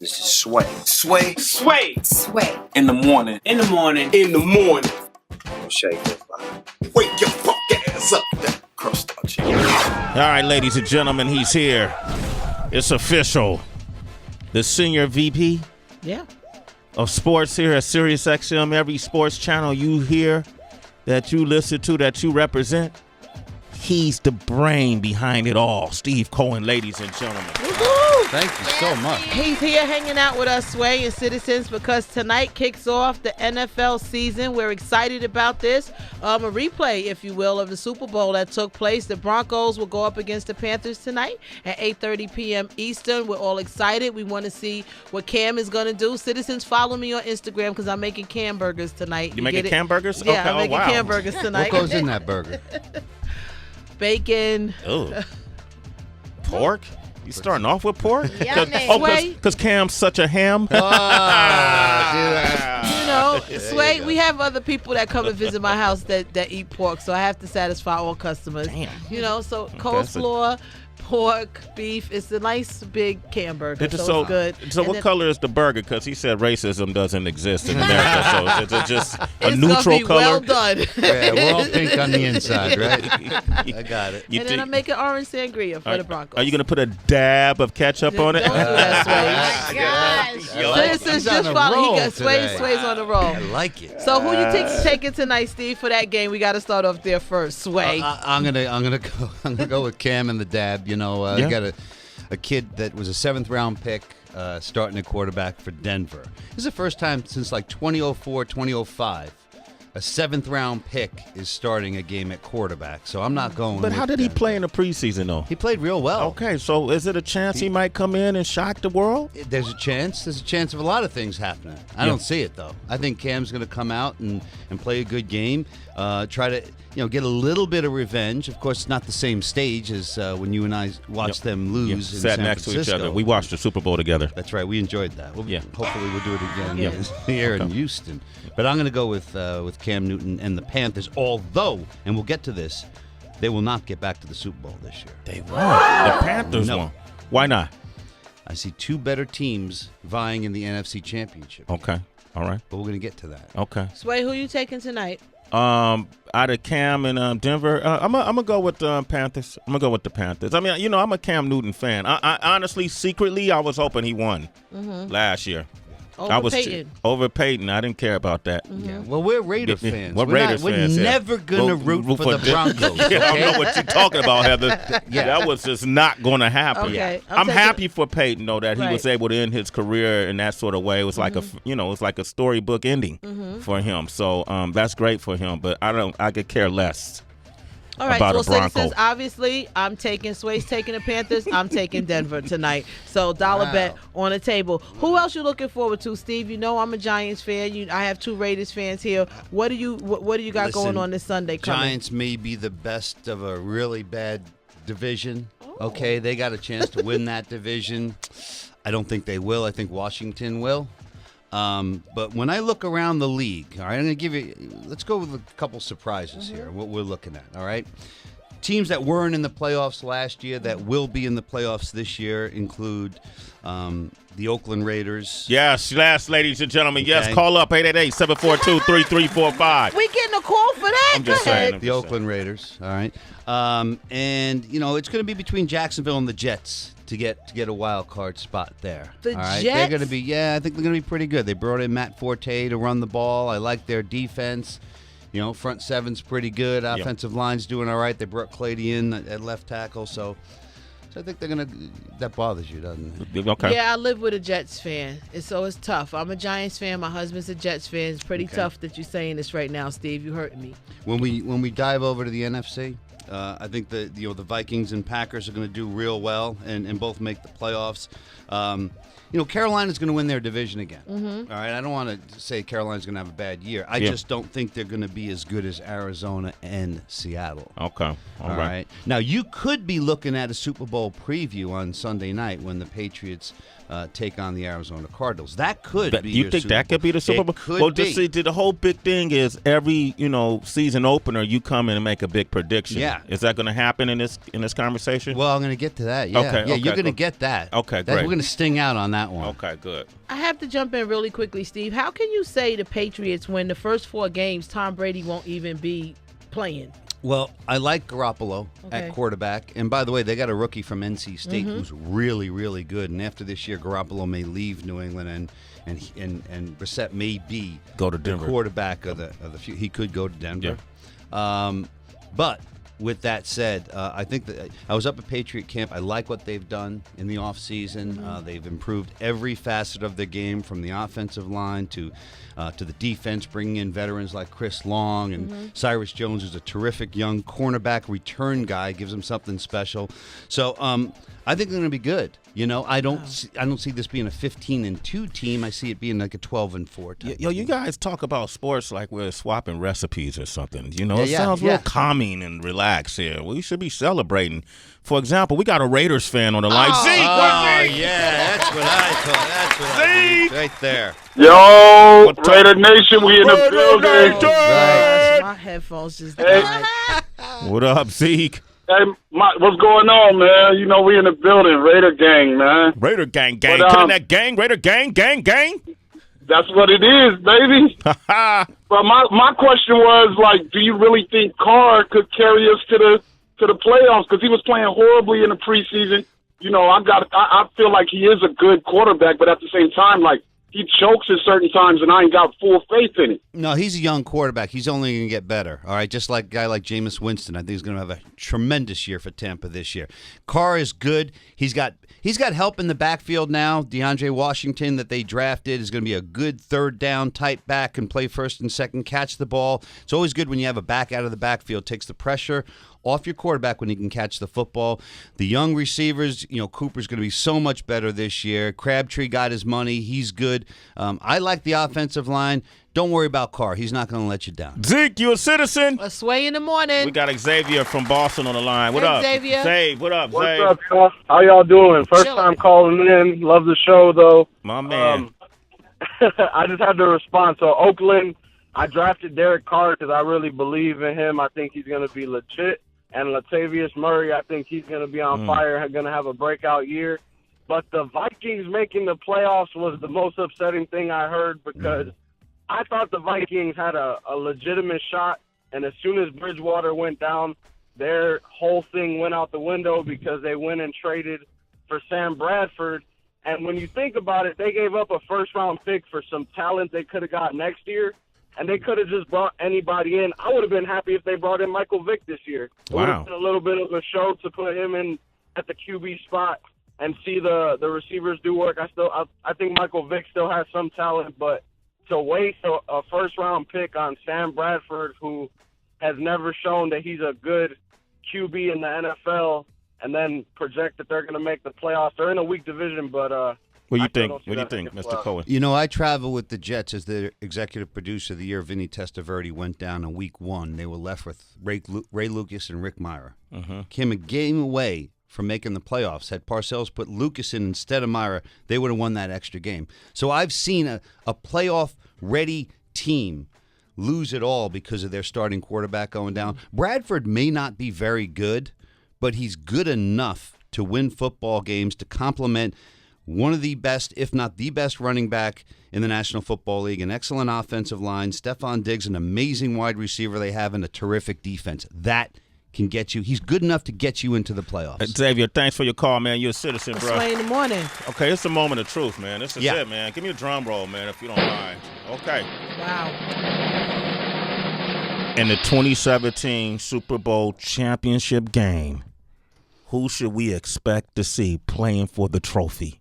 This is Sway. Sway. Sway. Sway. In the morning. In the morning. In the morning. Don't shake that fire. Wake your fuck ass up. That crust on you. All right, ladies and gentlemen, he's here. It's official. The senior VP of sports here at Sirius XM. Every sports channel you hear, that you listen to, that you represent, he's the brain behind it all. Steve Cohen, ladies and gentlemen. Woo-hoo! Thank you so much. He's here hanging out with us, Sway and Citizens, because tonight kicks off the NFL season. We're excited about this. A replay, if you will, of the Super Bowl that took place. The Broncos will go up against the Panthers tonight at 8:30 p.m. Eastern. We're all excited. We want to see what Cam is going to do. Citizens, follow me on Instagram because I'm making Cam burgers tonight. You making Cam burgers? Yeah, okay. I'm making Cam burgers tonight. What goes in that burger? Bacon. Ooh. Pork? You starting off with pork? Yummy. Because Cam's such a ham. You know, Sway, we have other people that come and visit my house that eat pork, so I have to satisfy all customers. Damn. You know, so coleslaw, pork, beef. It's a nice big Cam burger, so it's good. So what color is the burger? Because he said racism doesn't exist in America, so is it just a neutral be color? Well done. Yeah, we're all pink on the inside, right? I got it. And then I'm making orange sangria for the Broncos. Are you going to put a dab of ketchup on it? Don't do that, Sway. Citizens, just follow. He got Sway's on the roll. I like it. So who you taking tonight, Steve, for that game? We got to start off there first. Sway. I'm gonna go with Cam and the dab. You know, I got a kid that was a 7th round pick, starting a quarterback for Denver. This is the first time since like 2004, 2005. A 7th round pick is starting a game at quarterback, so I'm not going. But how did he play in the preseason, though? He played real well. Okay, so is it a chance he might come in and shock the world? There's a chance. There's a chance of a lot of things happening. I don't see it, though. I think Cam's going to come out and play a good game, try to get a little bit of revenge. Of course, it's not the same stage as when you and I watched them lose in sat San next Francisco. to each other. We watched the Super Bowl together. That's right. We enjoyed that. Hopefully we'll do it again here in Houston. But I'm going to go with Cam Newton and the Panthers, although, and we'll get to this, they will not get back to the Super Bowl this year. They won't. The Panthers won't. Why not? I see two better teams vying in the NFC Championship. Okay. All right. But we're going to get to that. Okay. Sway, who you taking tonight? Out of Cam and Denver, I'm gonna go with Panthers. I'm gonna go with the Panthers. I mean, I'm a Cam Newton fan. I honestly, secretly, I was hoping he won last year. Over Peyton. I didn't care about that. Yeah. Well, we're Raider fans. We're Raiders fans. We're never gonna root for the Broncos. I don't know what you're talking about, Heather. That was just not going to happen. Okay. I'm happy for Peyton, though, that he was able to end his career in that sort of way. It was like it's like a storybook ending for him. So that's great for him. But I could care less. All right, about so a Bronco. Citizens, obviously, I'm taking Sway's taking the Panthers. I'm taking Denver tonight. So dollar bet on the table. Who else you looking forward to, Steve? You know I'm a Giants fan. I have two Raiders fans here. What do you got going on this Sunday coming? Giants may be the best of a really bad division. Okay, they got a chance to win that division. I don't think they will. I think Washington will. But when I look around the league, all right, I'm going to give you, let's go with a couple surprises here, what we're looking at, all right? Teams that weren't in the playoffs last year that will be in the playoffs this year include the Oakland Raiders. Yes, ladies and gentlemen. Yes, call up 888-742-3345. We getting a call for that? I'm just saying. The Oakland Raiders, all right? And, it's going to be between Jacksonville and the Jets to get a wild card spot there. The all right? Jets? They're going to be, I think they're going to be pretty good. They brought in Matt Forte to run the ball. I like their defense. Front seven's pretty good. Offensive line's doing all right. They brought Clady in at left tackle, so I think they're going to – that bothers you, doesn't it? Okay. Yeah, I live with a Jets fan, so it's tough. I'm a Giants fan. My husband's a Jets fan. It's pretty tough that you're saying this right now, Steve. You hurting me. When we dive over to the NFC, I think the Vikings and Packers are going to do real well and both make the playoffs. Carolina's going to win their division again. All right, I don't want to say Carolina's going to have a bad year. I just don't think they're going to be as good as Arizona and Seattle. Okay. All right. Now, you could be looking at a Super Bowl preview on Sunday night when the Patriots take on the Arizona Cardinals. That could be. You think that could be the Super Bowl? Could well, be. See, the whole big thing is every season opener, you come in and make a big prediction. Yeah. Is that going to happen in this conversation? Well, I'm going to get to that. Yeah, Okay, you're going to get that. Okay, great. We're going to sting out on that one. Okay, good. I have to jump in really quickly, Steve. How can you say the Patriots when the first 4 games Tom Brady won't even be playing? Well, I like Garoppolo at quarterback. And by the way, they got a rookie from NC State who's really, really good. And after this year, Garoppolo may leave New England and Brissett may be Go to Denver. the quarterback of the future. He could go to Denver. Yeah. But with that said, I think that I was up at Patriot camp. I like what they've done in the offseason. They've improved every facet of the game, from the offensive line to the defense, bringing in veterans like Chris Long and Cyrus Jones, who's a terrific young cornerback return guy, gives them something special. So I think they're going to be good. I don't see this being a 15-2 team. I see it being like a 12-4 type. You guys talk about sports like we're swapping recipes or something. It sounds real calming and relaxed here. We should be celebrating. For example, we got a Raiders fan on the line. Zeke! Yeah, that's what I thought. That's what I mean. Right there. Yo, Raider Nation, we in the building. Right. My headphones just died. What up, Zeke? Hey, what's going on, man? We in the building, Raider gang, man. Raider gang. Killing that gang, Raider gang. That's what it is, baby. But my question was, like, do you really think Carr could carry us to the playoffs? Because he was playing horribly in the preseason. I feel like he is a good quarterback, but at the same time, like, he chokes at certain times, and I ain't got full faith in it. No, he's a young quarterback. He's only going to get better, all right? Just like a guy like Jameis Winston. I think he's going to have a tremendous year for Tampa this year. Carr is good. He's got help in the backfield now. DeAndre Washington that they drafted is going to be a good third down type back, and play first and second, catch the ball. It's always good when you have a back out of the backfield. Takes the pressure off your quarterback when he can catch the football. The young receivers, Cooper's going to be so much better this year. Crabtree got his money. He's good. I like the offensive line. Don't worry about Carr. He's not going to let you down. Zeke, you a citizen? A Sway in the morning. We got Xavier from Boston on the line. What up? Xavier. Zave, what up, What's Zave? up, y'all? How y'all doing? First time calling in. Love the show, though. My man. I just had to respond. So, Oakland, I drafted Derek Carr because I really believe in him. I think he's going to be legit. And Latavius Murray, I think he's going to be on fire, going to have a breakout year. But the Vikings making the playoffs was the most upsetting thing I heard, because I thought the Vikings had a legitimate shot. And as soon as Bridgewater went down, their whole thing went out the window, because they went and traded for Sam Bradford. And when you think about it, they gave up a first-round pick for some talent they could have got next year. And they could have just brought anybody in. I would have been happy if they brought in Michael Vick this year. It would have been a little bit of a show to put him in at the QB spot and see the receivers do work. I think Michael Vick still has some talent, but to waste a first-round pick on Sam Bradford, who has never shown that he's a good QB in the NFL, and then project that they're going to make the playoffs. They're in a weak division, but What do you think, Mr. Cohen? I travel with the Jets as the executive producer the year Vinny Testaverde went down in week 1. They were left with Ray Lucas and Rick Meyer. Came a game away from making the playoffs. Had Parcells put Lucas in instead of Meyer, they would have won that extra game. So I've seen a playoff-ready team lose it all because of their starting quarterback going down. Bradford may not be very good, but he's good enough to win football games, to complement one of the best, if not the best, running back in the National Football League, an excellent offensive line, Stephon Diggs, an amazing wide receiver they have, and a terrific defense. That can get you. He's good enough to get you into the playoffs. Xavier, thanks for your call, man. You're a citizen, bro. Sway in the morning. Okay, it's a moment of truth, man. This is it, man. Give me a drum roll, man, if you don't mind. Okay. Wow. In the 2017 Super Bowl championship game, who should we expect to see playing for the trophy?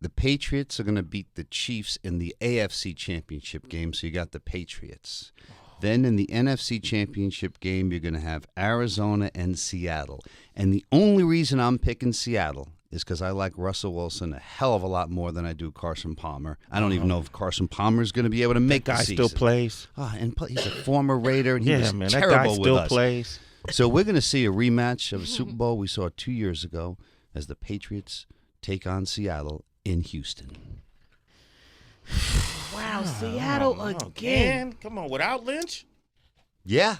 The Patriots are going to beat the Chiefs in the AFC Championship game, so you got the Patriots. Then in the NFC Championship game, you're going to have Arizona and Seattle. And the only reason I'm picking Seattle is because I like Russell Wilson a hell of a lot more than I do Carson Palmer. I don't even know if Carson Palmer is going to be able to make the season. That guy still plays. He's a former Raider, and he was man, terrible that guy with still us. plays. So we're going to see a rematch of a Super Bowl we saw 2 years ago as the Patriots take on Seattle in Houston. Wow, Seattle again. Come on, without Lynch? Yeah.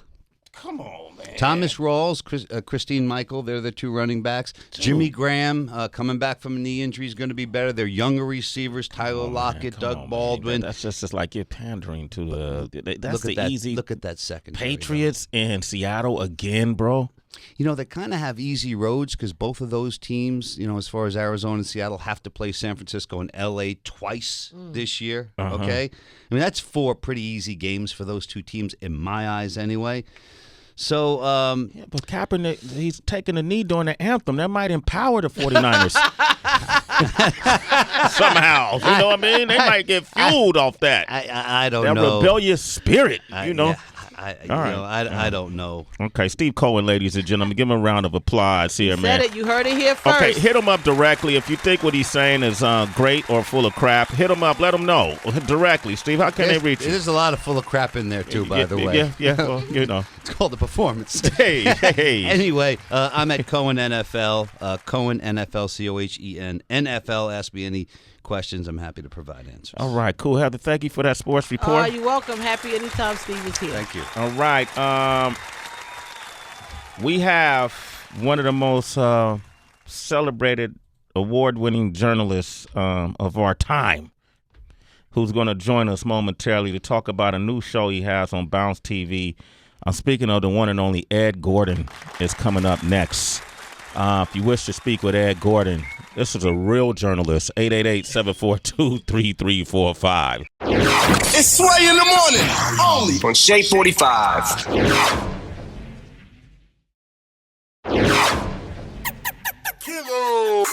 Come on, man. Thomas Rawls, Christine Michael, they're the two running backs. Dude. Jimmy Graham, coming back from a knee injury, is going to be better. They're younger receivers, Tyler Lockett, Doug Baldwin. That's just like you're pandering to the that's the easy. Look at that second. Patriots and Seattle again, bro. You know, they kind of have easy roads because both of those teams, you know, as far as Arizona and Seattle, have to play San Francisco and L.A. twice this year, okay? I mean, that's 4 pretty easy games for those two teams, in my eyes anyway. So, yeah, but Kaepernick, he's taking a knee during the anthem. That might empower the 49ers. Somehow. You know what I mean? They might get fueled off that. I don't know. That rebellious spirit, you know. Yeah. I don't know. Okay, Steve Cohen, ladies and gentlemen, give him a round of applause here, man. Said it. You heard it here first. Okay, hit him up directly. If you think what he's saying is great or full of crap, hit him up. Let him know directly. Steve, how can they reach you? There's a lot of full of crap in there, too, by the way. Yeah, well, you know. It's called the performance. Hey. Anyway, I'm at Cohen NFL, Cohen NFL, Cohen NFL. Ask me any questions. I'm happy to provide answers. All right, cool. Heather, thank you for that sports report. Oh, you're welcome. Happy anytime Steve is here. Thank you. All right. We have one of the most celebrated award-winning journalists of our time who's going to join us momentarily to talk about a new show he has on Bounce TV. I'm speaking of the one and only Ed Gordon is coming up next. If you wish to speak with Ed Gordon, this is a real journalist, 888-742-3345. It's Sway in the morning, only On Shea 45. Kilo.